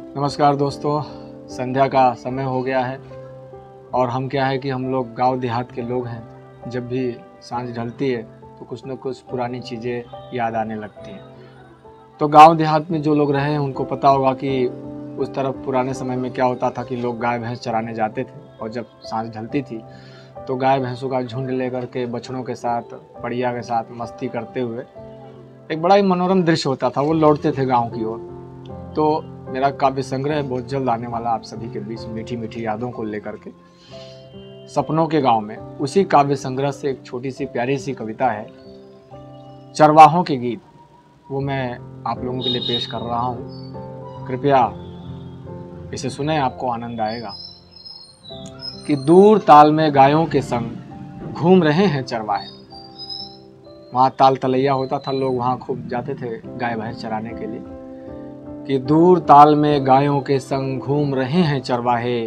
नमस्कार दोस्तों, संध्या का समय हो गया है और हम क्या है कि हम लोग गांव देहात के लोग हैं। जब भी सांझ ढलती है तो कुछ न कुछ पुरानी चीज़ें याद आने लगती हैं। तो गांव देहात में जो लोग रहे हैं उनको पता होगा कि उस तरफ पुराने समय में क्या होता था कि लोग गाय भैंस चराने जाते थे और जब सांझ ढलती थी तो गाय भैंसों का झुंड लेकर के बछड़ों के साथ, बढ़िया के साथ मस्ती करते हुए एक बड़ा ही मनोरम दृश्य होता था। वो लौटते थे गाँव की ओर। तो मेरा काव्य संग्रह बहुत जल्द आने वाला आप सभी के बीच मीठी मीठी यादों को लेकर के। सपनों के गांव में उसी काव्य संग्रह से एक छोटी सी प्यारी सी कविता है, चरवाहों के गीत। वो मैं आप लोगों के लिए पेश कर रहा हूँ। कृपया इसे सुने, आपको आनंद आएगा। कि दूर ताल में गायों के संग घूम रहे हैं चरवाहे। वहाँ ताल तलैया होता था, लोग वहाँ खूब जाते थे गाय भैंस चराने के लिए। कि दूर ताल में गायों के संग घूम रहे हैं चरवाहे,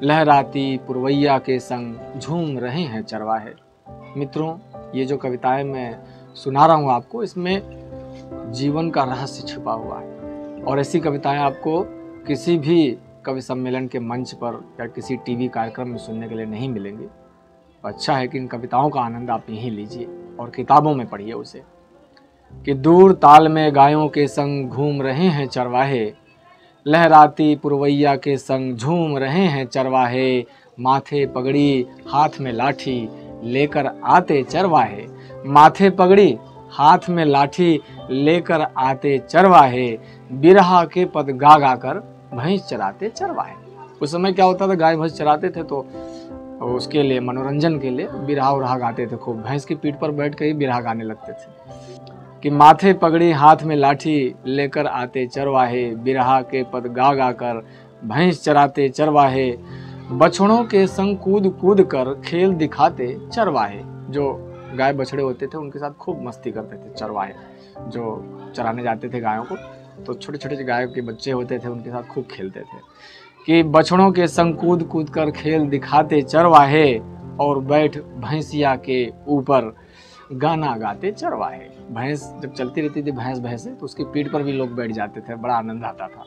लहराती पुरवैया के संग झूम रहे हैं चरवाहे। मित्रों, ये जो कविताएं मैं सुना रहा हूँ आपको, इसमें जीवन का रहस्य छिपा हुआ है और ऐसी कविताएं आपको किसी भी कवि सम्मेलन के मंच पर या किसी टीवी कार्यक्रम में सुनने के लिए नहीं मिलेंगी। अच्छा है कि इन कविताओं का आनंद आप यहीं लीजिए और किताबों में पढ़िए उसे। कि दूर ताल में गायों के संग घूम रहे हैं चरवाहे, लहराती पुरवैया के संग झूम रहे हैं चरवाहे। माथे पगड़ी हाथ में लाठी लेकर आते चरवाहे, माथे पगड़ी हाथ में लाठी लेकर आते चरवाहे। बिरहा के पद गा गा कर भैंस चराते चरवाहे। उस समय क्या होता था, गाय भैंस चराते थे तो उसके लिए, मनोरंजन के लिए बिरहा उरहा गाते थे। खूब भैंस की पीठ पर बैठ कर ही बिरहा गाने लगते थे। कि माथे पगड़ी हाथ में लाठी लेकर आते चरवाहे, बिरहा के पद गा गा कर भैंस चराते चरवाहे। बछड़ों के संग कूद कूद कर खेल दिखाते चरवाहे। जो गाय बछड़े होते थे उनके साथ खूब मस्ती करते थे चरवाहे, जो चराने जाते थे गायों को। तो छोटे छोटे गायों के बच्चे होते थे, उनके साथ खूब खेलते थे। कि बछड़ों के संग कूद कूद कर खेल दिखाते चरवाहे, और बैठ भैंसिया के ऊपर गाना गाते चरवाहे। भैंस जब चलती रहती थी, भैंस भैंसे, तो उसकी पीठ पर भी लोग बैठ जाते थे, बड़ा आनंद आता था।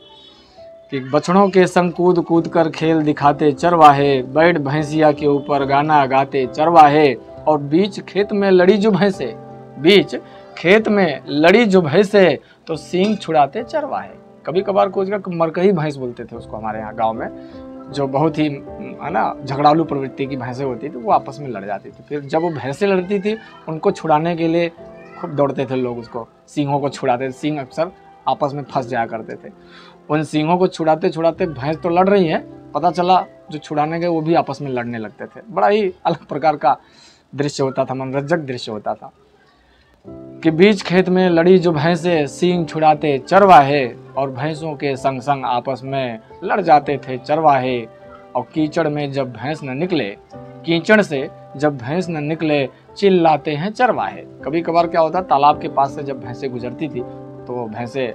कि बछड़ों के संग कूद कूद कर खेल दिखाते चरवाहे, बैठ भैंसिया के ऊपर गाना गाते चरवाहे। और बीच खेत में लड़ी जो भैंसे, बीच खेत में लड़ी जो भैंसे, तो सींग छुड़ाते चरवाहे। कभी कभार कोई जगह मरकही भैंस बोलते थे उसको हमारे यहाँ गाँव में, जो बहुत ही है ना झगड़ालू प्रवृत्ति की भैंसें होती थी, वो आपस में लड़ जाती थी। फिर जब वो भैंसें लड़ती थी, उनको छुड़ाने के लिए खूब दौड़ते थे लोग, उसको सींगों को छुड़ाते थे। सींग अक्सर आपस में फंस जाया करते थे। उन सींगों को छुड़ाते छुड़ाते भैंस तो लड़ रही है, पता चला जो छुड़ाने गए वो भी आपस में लड़ने लगते थे। बड़ा ही अलग प्रकार का दृश्य होता था, मनोरंजक दृश्य होता था। कि बीच खेत में लड़ी जो भैंसे, सींग छुड़ाते चरवाहे, और भैंसों के संग संग आपस में लड़ जाते थे चरवाहे। और कीचड़ में जब भैंस न निकले, कीचड़ से जब भैंस न निकले, चिल्लाते हैं चरवाहे। कभी कभार क्या होता, तालाब के पास से जब भैंसें गुजरती थी तो वो भैंसें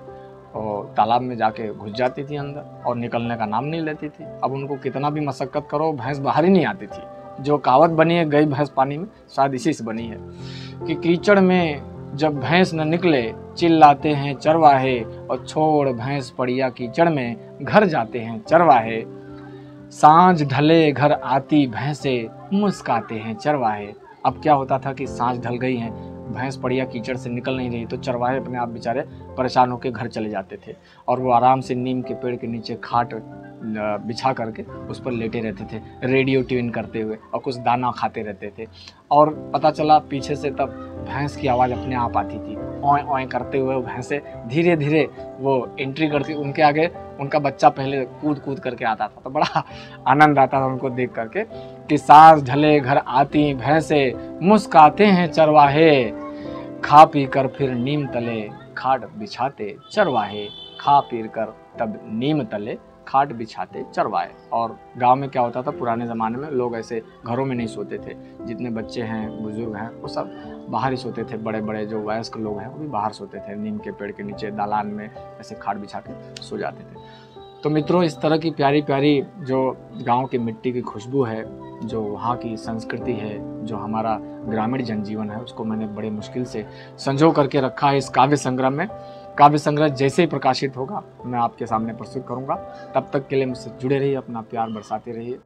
तालाब में जाके घुस जाती थी अंदर और निकलने का नाम नहीं लेती थी। अब उनको कितना भी मशक्कत करो, भैंस बाहर ही नहीं आती थी। जो कहावत बनी है, गई भैंस पानी में, शायद इसी से बनी है। कि कीचड़ में जब भैंस न निकले, चिल्लाते हैं चरवाहे, और छोड़ भैंस पड़िया कीचड़ में, घर जाते हैं चरवाहे। सांझ ढले घर आती भैंसे, मुस्काते हैं चरवाहे। अब क्या होता था कि सांझ ढल गई है, भैंस पड़िया कीचड़ से निकल नहीं रही, तो चरवाहे अपने आप बेचारे परेशान होकर घर चले जाते थे और वो आराम से नीम के पेड़ के नीचे खाट बिछा करके उस पर लेटे रहते थे, रेडियो ट्यून करते हुए, और कुछ दाना खाते रहते थे। और पता चला पीछे से तब भैंस की आवाज़ अपने आप आती थी, ओए ओए करते हुए। भैंसें धीरे धीरे वो एंट्री करती, उनके आगे उनका बच्चा पहले कूद कूद करके आता था। तो बड़ा आनंद आता था उनको देख करके। कि सांझ ढले घर आती भैंसे, मुस्काते हैं चरवाहे, खा पी कर फिर नीम तले खाट बिछाते चरवाहे। खा पी कर तब नीम तले खाट बिछाते चरवाहे। और गांव में क्या होता था, पुराने ज़माने में लोग ऐसे घरों में नहीं सोते थे। जितने बच्चे हैं, बुजुर्ग हैं, वो सब बाहर ही सोते थे। बड़े बड़े जो वयस्क लोग हैं वो भी बाहर सोते थे, नीम के पेड़ के नीचे दालान में ऐसे खाट बिछा के सो जाते थे। तो मित्रों, इस तरह की प्यारी प्यारी जो गांव की मिट्टी की खुशबू है, जो वहाँ की संस्कृति है, जो हमारा ग्रामीण जनजीवन है, उसको मैंने बड़े मुश्किल से संजो करके रखा है इस काव्य संग्रह में। काव्य संग्रह जैसे ही प्रकाशित होगा मैं आपके सामने प्रस्तुत करूंगा। तब तक के लिए मुझसे जुड़े रहिए, अपना प्यार बरसाते रहिए।